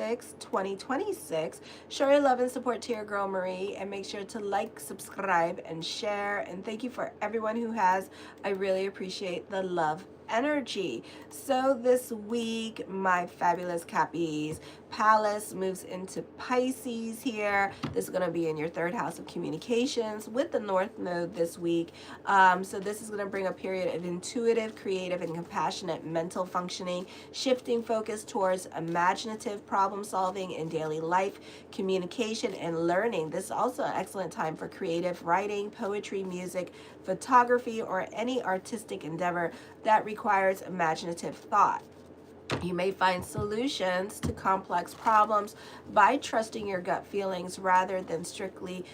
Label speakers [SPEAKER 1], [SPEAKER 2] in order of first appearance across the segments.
[SPEAKER 1] 6, 2026. Show your love and support to your girl Marie, and make sure to like, subscribe, and share. And thank you for everyone who has. I really appreciate the love energy. So this week, my fabulous Cappies, Palace moves into Pisces here. This is going to be in your third house of communications with the North Node this week. So this is going to bring a period of intuitive, creative, and compassionate mental functioning, shifting focus towards imaginative problem solving in daily life, communication, and learning. This is also an excellent time for creative writing, poetry, music, photography, or any artistic endeavor that requires imaginative thought. You may find solutions to complex problems by trusting your gut feelings rather than strictly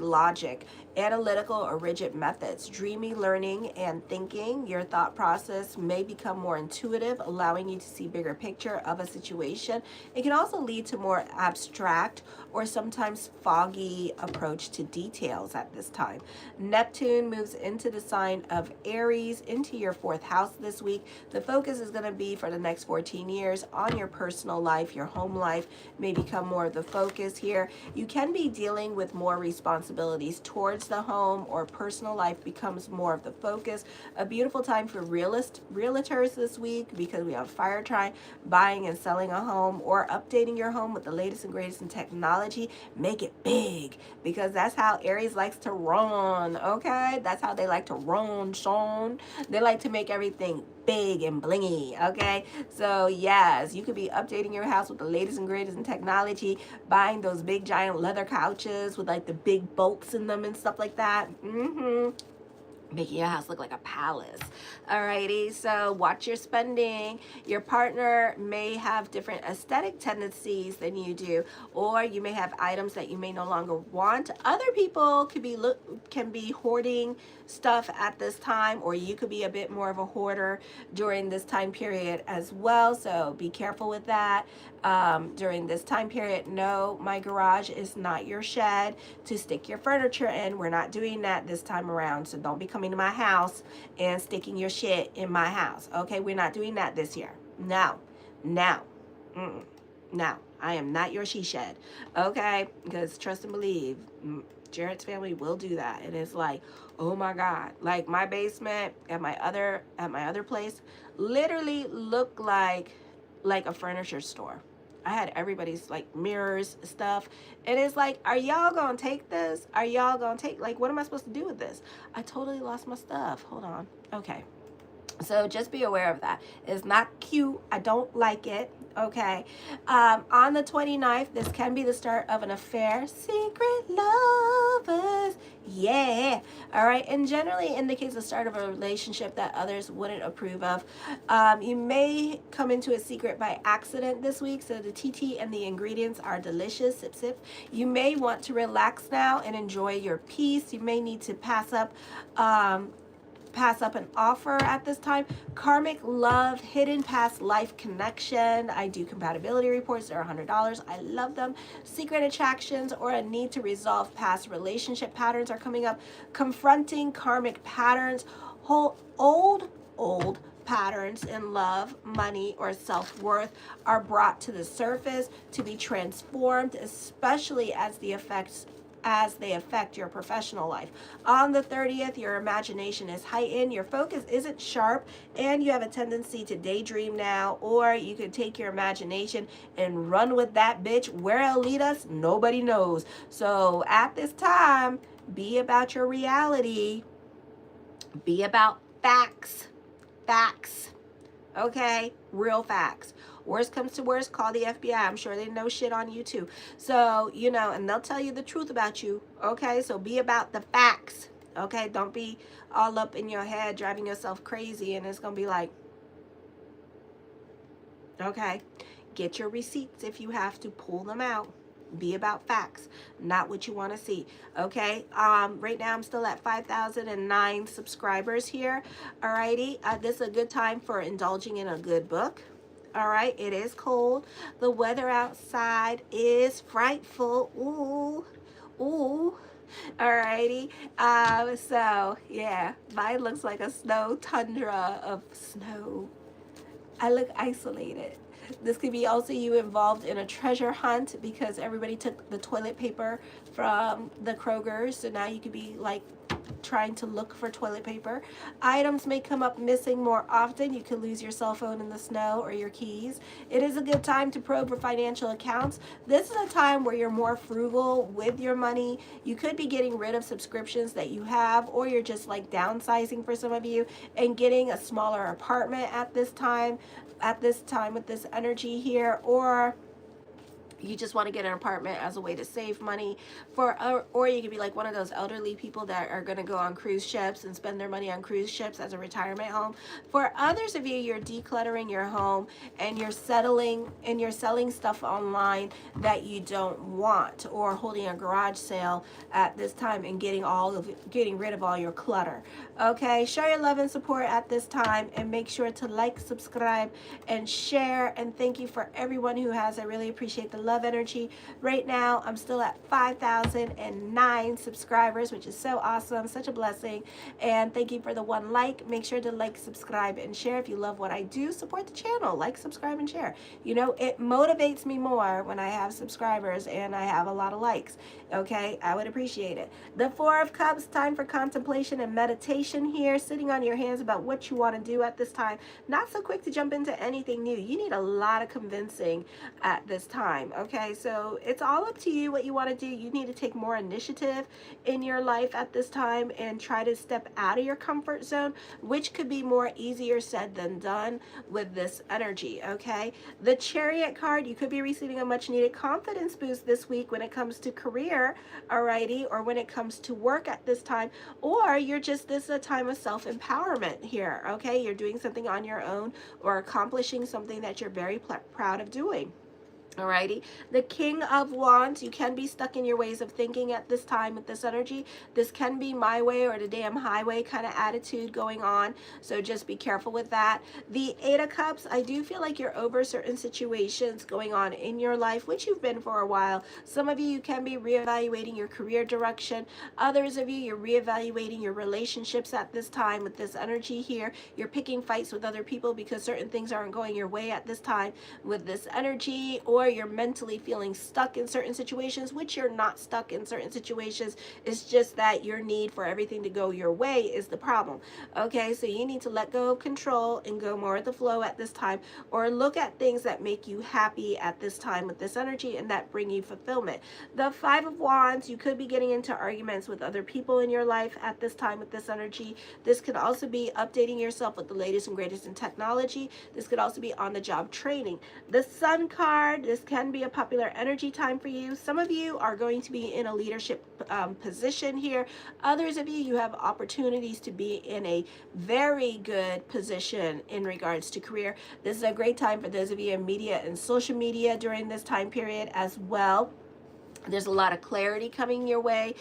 [SPEAKER 1] logic, analytical, or rigid methods. Dreamy learning and thinking, your thought process may become more intuitive, allowing you to see bigger picture of a situation. It can also lead to more abstract or sometimes foggy approach to details at this time. Neptune moves into the sign of Aries, into your fourth house this week. The focus is going to be for the next 14 years on your personal life. Your home life may become more of the focus here. You can be dealing with more responsibilities towards the home, or personal life becomes more of the focus. A beautiful time for realtors this week, because we have fire trine, buying and selling a home or updating your home with the latest and greatest in technology. Make it big, because that's how Aries likes to run. Okay, that's how they like to run, Sean. They like to make everything big and blingy. Okay, so yes, you could be updating your house with the latest and greatest in technology, buying those big giant leather couches with like the big bolts in them and stuff like that. Making your house look like a palace. Alrighty, so watch your spending. Your partner may have different aesthetic tendencies than you do, or you may have items that you may no longer want. Other people can be hoarding stuff at this time, or you could be a bit more of a hoarder during this time period as well, so be careful with that. During this time period, no, my garage is not your shed to stick your furniture in. We're not doing that this time around, so don't be coming to my house and sticking your shit in my house. Okay, we're not doing that this year. No, no, no, I am not your she shed. Okay, because trust and believe, Jared's family will do that. And it's like, oh my God, like my basement at my other place literally looked like a furniture store. I had everybody's like mirrors, stuff. And it's like, are y'all gonna take this? Are y'all gonna take, like, what am I supposed to do with this? I totally lost my stuff. Hold on. Okay. So just be aware of that. It's not cute. I don't like it. Okay. On the 29th, this can be the start of an affair. Secret lovers. Yeah. All right. And generally indicates the start of a relationship that others wouldn't approve of. You may come into a secret by accident this week. So the TT and the ingredients are delicious. Sip, sip. You may want to relax now and enjoy your peace. You may need to pass up an offer at this time. Karmic love, hidden past life connection. I do compatibility reports. They're $100. I love them. Secret attractions or a need to resolve past relationship patterns are coming up. Confronting karmic patterns. Old patterns in love, money, or self-worth are brought to the surface to be transformed, especially as they affect your professional life. On the 30th, your imagination is heightened, your focus isn't sharp, and you have a tendency to daydream now, or you could take your imagination and run with that bitch. Where it'll lead us, nobody knows. So at this time, be about your reality. Be about facts. Facts. Okay? Real facts. Worst comes to worst, call the FBI. I'm sure they know shit on you too. So, and they'll tell you the truth about you. Okay? So be about the facts. Okay? Don't be all up in your head driving yourself crazy and it's going to be like, okay? Get your receipts if you have to. Pull them out. Be about facts, not what you want to see. Okay, right now I'm still at 5,009 subscribers here. Alrighty, this is a good time for indulging in a good book. All right, it is cold. The weather outside is frightful. Ooh. Alrighty, so yeah, mine looks like a snow tundra of snow. I look isolated. This could be also you involved in a treasure hunt because everybody took the toilet paper from the Kroger. So now you could be like trying to look for toilet paper. Items may come up missing more often. You could lose your cell phone in the snow or your keys. It is a good time to probe for financial accounts. This is a time where you're more frugal with your money. You could be getting rid of subscriptions that you have, or you're just like downsizing for some of you and getting a smaller apartment at this time with this energy here, or you just want to get an apartment as a way to save money or you could be like one of those elderly people that are going to go on cruise ships and spend their money on cruise ships as a retirement home. For others of you, you're decluttering your home and you're selling stuff online that you don't want, or holding a garage sale at this time and getting rid of all your clutter. Okay, show your love and support at this time, and make sure to like, subscribe, and share. And thank you for everyone who has. I really appreciate the love energy. Right now I'm still at 5,009 subscribers, which is so awesome, such a blessing. And thank you for the one like. Make sure to like, subscribe, and share. If you love what I do, support the channel. Like, subscribe, and share. You know, it motivates me more when I have subscribers and I have a lot of likes. Okay, I would appreciate it. The Four of Cups, time for contemplation and meditation here, sitting on your hands about what you want to do at this time. Not so quick to jump into anything new. You need a lot of convincing at this time. Okay, so it's all up to you what you want to do. You need to take more initiative in your life at this time and try to step out of your comfort zone, which could be more easier said than done with this energy. Okay, the Chariot card, you could be receiving a much needed confidence boost this week when it comes to career, alrighty, or when it comes to work at this time, or this is a time of self-empowerment here. Okay, you're doing something on your own or accomplishing something that you're very proud of doing. Alrighty, the King of Wands, you can be stuck in your ways of thinking at this time with this energy. This can be my way or the damn highway kind of attitude going on, so just be careful with that. The Eight of Cups, I do feel like you're over certain situations going on in your life, which you've been for a while. Some of you can be reevaluating your career direction. Others of you, you're reevaluating your relationships at this time with this energy here. You're picking fights with other people because certain things aren't going your way at this time with this energy, or you're mentally feeling stuck in certain situations, which you're not stuck in certain situations. It's just that your need for everything to go your way is the problem. Okay, so you need to let go of control and go more with the flow at this time, or look at things that make you happy at this time with this energy and that bring you fulfillment. The Five of Wands, you could be getting into arguments with other people in your life at this time with this energy. This could also be updating yourself with the latest and greatest in technology. This could also be on the job training. The Sun card, this can be a popular energy time for you. Some of you are going to be in a leadership position here. Others of you, you have opportunities to be in a very good position in regards to career. This is a great time for those of you in media and social media during this time period as well. There's a lot of clarity coming your way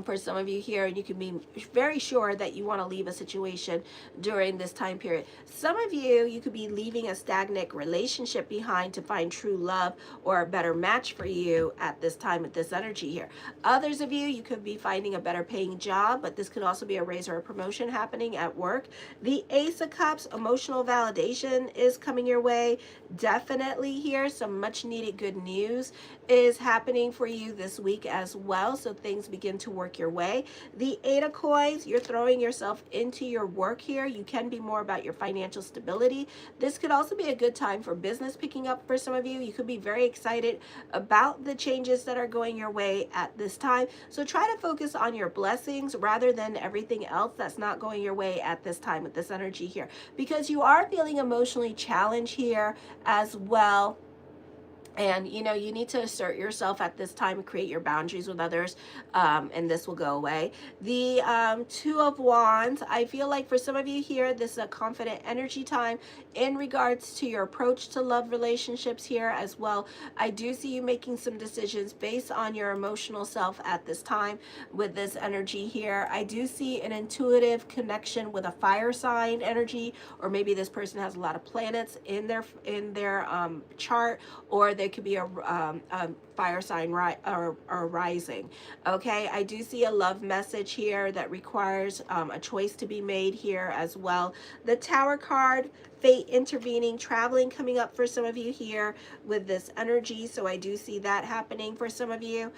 [SPEAKER 1] for some of you here, and you can be very sure that you want to leave a situation during this time period. Some of you, you could be leaving a stagnant relationship behind to find true love or a better match for you at this time with this energy here. Others of you, you could be finding a better paying job, but this could also be a raise or a promotion happening at work. The Ace of Cups, emotional validation is coming your way. Definitely here, some much needed good news is happening for you this week as well, so things begin to work your way. The Eight of Coins, you're throwing yourself into your work here. You can be more about your financial stability. This could also be a good time for business picking up for some of you. You could be very excited about the changes that are going your way at this time, so try to focus on your blessings rather than everything else that's not going your way at this time with this energy here, because you are feeling emotionally challenged here as well. And, you know, you need to assert yourself at this time and create your boundaries with others, and this will go away. The Two of Wands, I feel like for some of you here, this is a confident energy time in regards to your approach to love relationships here as well. I do see you making some decisions based on your emotional self at this time with this energy here. I do see an intuitive connection with a fire sign energy, or maybe this person has a lot of planets in their chart, or they it could be a fire sign or rising. Okay, I do see a love message here that requires a choice to be made here as well. The Tower card, fate intervening, traveling coming up for some of you here with this energy. So I do see that happening for some of you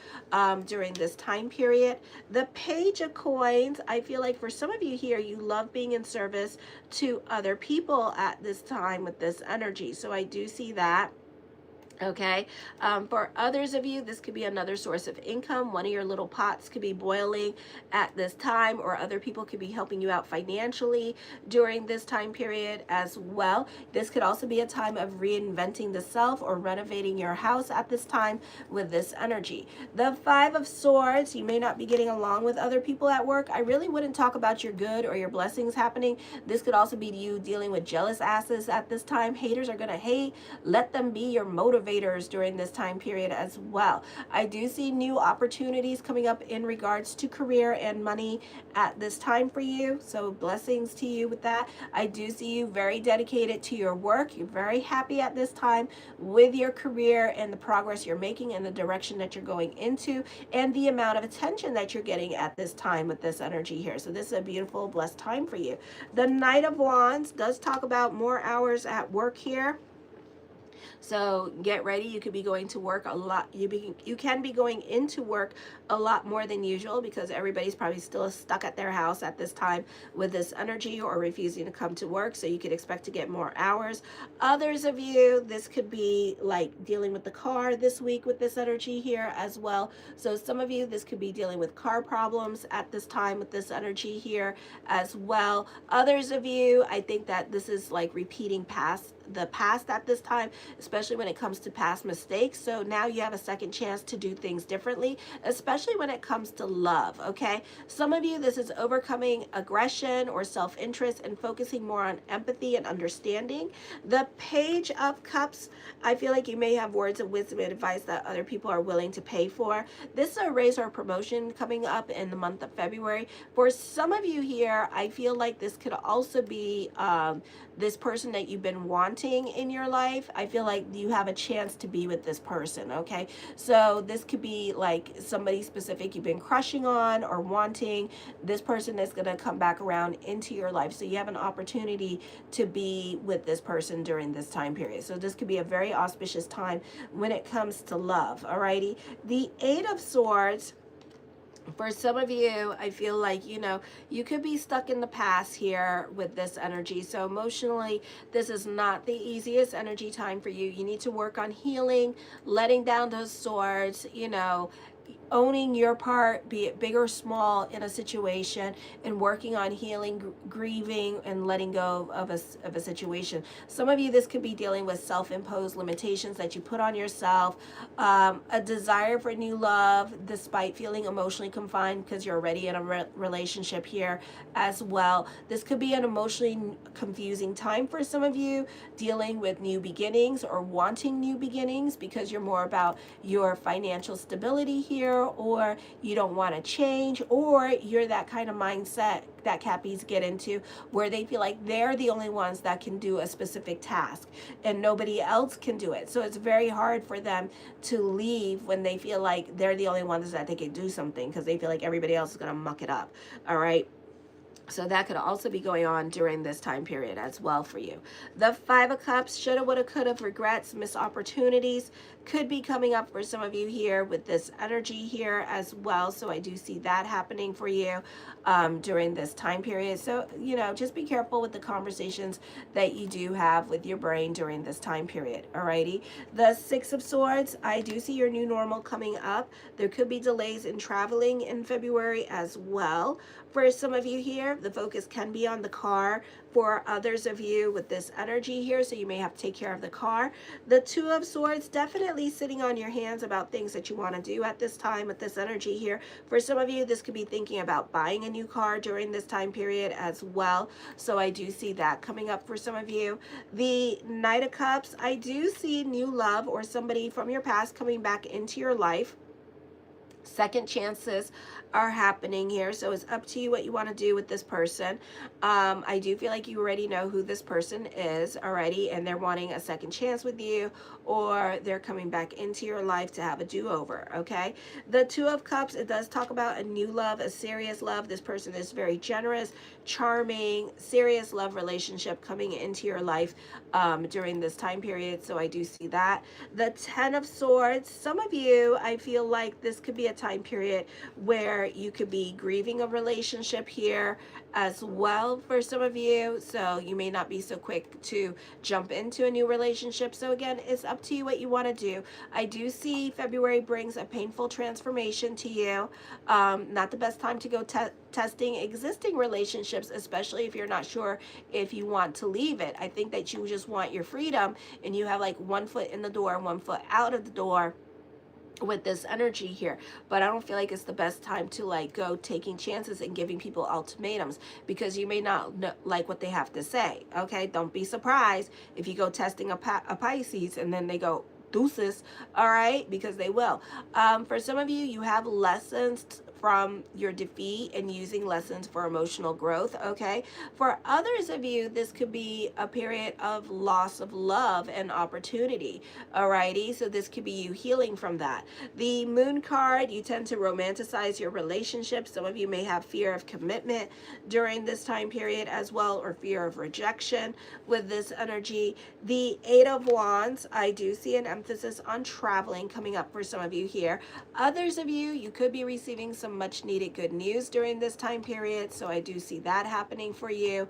[SPEAKER 1] during this time period. The Page of Coins, I feel like for some of you here, you love being in service to other people at this time with this energy. So I do see that. Okay, for others of you, this could be another source of income. One of your little pots could be boiling at this time, or other people could be helping you out financially during this time period as well. This could also be a time of reinventing the self or renovating your house at this time with this energy. The Five of Swords, you may not be getting along with other people at work. I really wouldn't talk about your good or your blessings happening. This could also be you dealing with jealous asses at this time. Haters are going to hate. Let them be your motivator during this time period as well. I do see new opportunities coming up in regards to career and money at this time for you. So blessings to you with that. I do see you very dedicated to your work. You're very happy at this time with your career and the progress you're making and the direction that you're going into and the amount of attention that you're getting at this time with this energy here. So this is a beautiful, blessed time for you. The Knight of Wands does talk about more hours at work here. So get ready. You could be going to work a lot. You can be going into work a lot more than usual because everybody's probably still stuck at their house at this time with this energy or refusing to come to work. So you could expect to get more hours. Others of you, this could be like dealing with the car this week with this energy here as well. So some of you, this could be dealing with car problems at this time with this energy here as well. Others of you, I think that this is like repeating the past at this time, especially when it comes to past mistakes. So now you have a second chance to do things differently, especially when it comes to love, okay? Some of you, this is overcoming aggression or self-interest and focusing more on empathy and understanding. The Page of Cups, I feel like you may have words of wisdom and advice that other people are willing to pay for. This is a raise or promotion coming up in the month of February. For some of you here, I feel like this could also be this person that you've been wanting in your life. I feel like you have a chance to be with this person, okay? So this could be like somebody specific you've been crushing on or wanting. This person is going to come back around into your life. So you have an opportunity to be with this person during this time period. So this could be a very auspicious time when it comes to love, alrighty? The Eight of Swords, for some of you, I feel like, you could be stuck in the past here with this energy. So emotionally, this is not the easiest energy time for you. You need to work on healing, letting down those swords, owning your part, be it big or small, in a situation, and working on healing, grieving, and letting go of a situation. Some of you, this could be dealing with self-imposed limitations that you put on yourself, a desire for new love despite feeling emotionally confined because you're already in a relationship here as well. This could be an emotionally confusing time for some of you, dealing with new beginnings or wanting new beginnings because you're more about your financial stability here, or you don't want to change, or you're that kind of mindset that Cappies get into where they feel like they're the only ones that can do a specific task and nobody else can do it. So it's very hard for them to leave when they feel like they're the only ones that they can do something because they feel like everybody else is going to muck it up. All right. So that could also be going on during this time period as well for you. The Five of Cups, shoulda, woulda, coulda, regrets, missed opportunities could be coming up for some of you here with this energy here as well. So I do see that happening for you during this time period. So, just be careful with the conversations that you do have with your brain during this time period. Alrighty. The Six of Swords, I do see your new normal coming up. There could be delays in traveling in February as well. For some of you here, the focus can be on the car. For others of you with this energy here, so you may have to take care of the car. The Two of Swords, definitely sitting on your hands about things that you want to do at this time with this energy here. For some of you, this could be thinking about buying a new car during this time period as well. So I do see that coming up for some of you. The Knight of Cups, I do see new love or somebody from your past coming back into your life. Second chances are happening here, so it's up to you what you want to do with this person. I do feel like you already know who this person is already, and they're wanting a second chance with you, or they're coming back into your life to have a do-over. Okay, the Two of Cups, it does talk about a new love, a serious love. This person is very generous, charming, serious love relationship coming into your life during this time period, so I do see that. The Ten of Swords, some of you, I feel like this could be a time period where you could be grieving a relationship here as well for some of you, so you may not be so quick to jump into a new relationship. So again, it's up to you what you want to do. I do see February brings a painful transformation to you. Not the best time to go testing existing relationships, especially if you're not sure if you want to leave it. I think that you just want your freedom, and you have like 1 foot in the door, 1 foot out of the door with this energy here. But I don't feel like it's the best time to like go taking chances and giving people ultimatums, because you may not like what they have to say. Okay, don't be surprised if you go testing a Pisces and then they go deuces. All right, because they will. For some of you, you have lessons from your defeat and using lessons for emotional growth. Okay, for others of you, this could be a period of loss of love and opportunity. Alrighty, so this could be you healing from that. The Moon card, you tend to romanticize your relationships. Some of you may have fear of commitment during this time period as well, or fear of rejection with this energy. The Eight of Wands, I do see an emphasis on traveling coming up for some of you here. Others of you, you could be receiving some much needed good news during this time period, so I do see that happening for you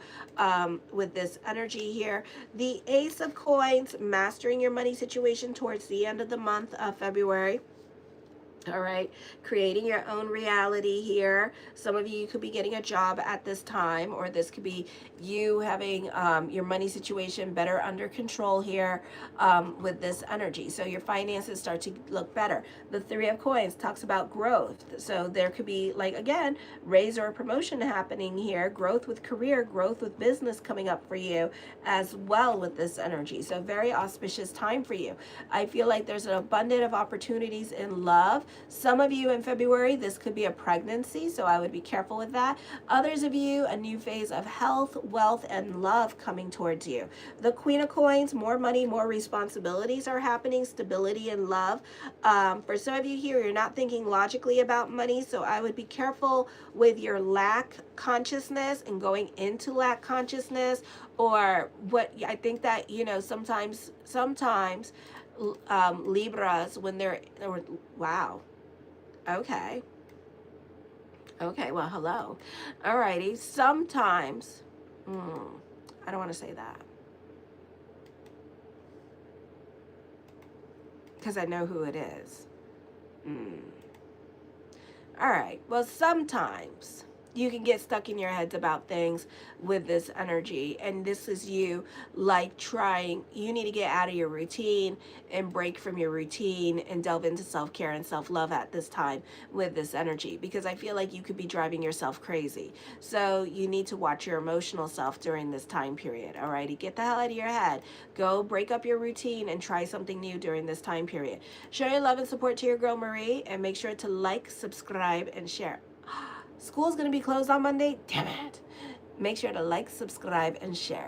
[SPEAKER 1] with this energy here. The Ace of Coins, mastering your money situation towards the end of the month of February. All right, creating your own reality here. Some of you could be getting a job at this time, or this could be you having your money situation better under control here with this energy. So your finances start to look better. The Three of Coins talks about growth. So there could be, like, again, raise or promotion happening here, growth with career, growth with business coming up for you as well with this energy. So very auspicious time for you. I feel like there's an abundance of opportunities in love. Some of you in February, this could be a pregnancy, so I would be careful with that. Others of you, a new phase of health, wealth, and love coming towards you. The Queen of Coins, more money, more responsibilities are happening, stability and love. For some of you here, you're not thinking logically about money, so I would be careful with your lack consciousness and going into lack consciousness, or what I think that, you know, sometimes Libras, when they're, wow, okay, well, hello, alrighty, sometimes, I don't want to say that, because I know who it is. All right, well, sometimes you can get stuck in your heads about things with this energy, and this is you like trying, you need to get out of your routine and break from your routine and delve into self-care and self-love at this time with this energy, because I feel like you could be driving yourself crazy. So you need to watch your emotional self during this time period. Alrighty, get the hell out of your head, go break up your routine and try something new during this time period. Show your love and support to your girl Marie, and make sure to like, subscribe, and share. School's going to be closed on Monday. Damn it. Make sure to like, subscribe, and share.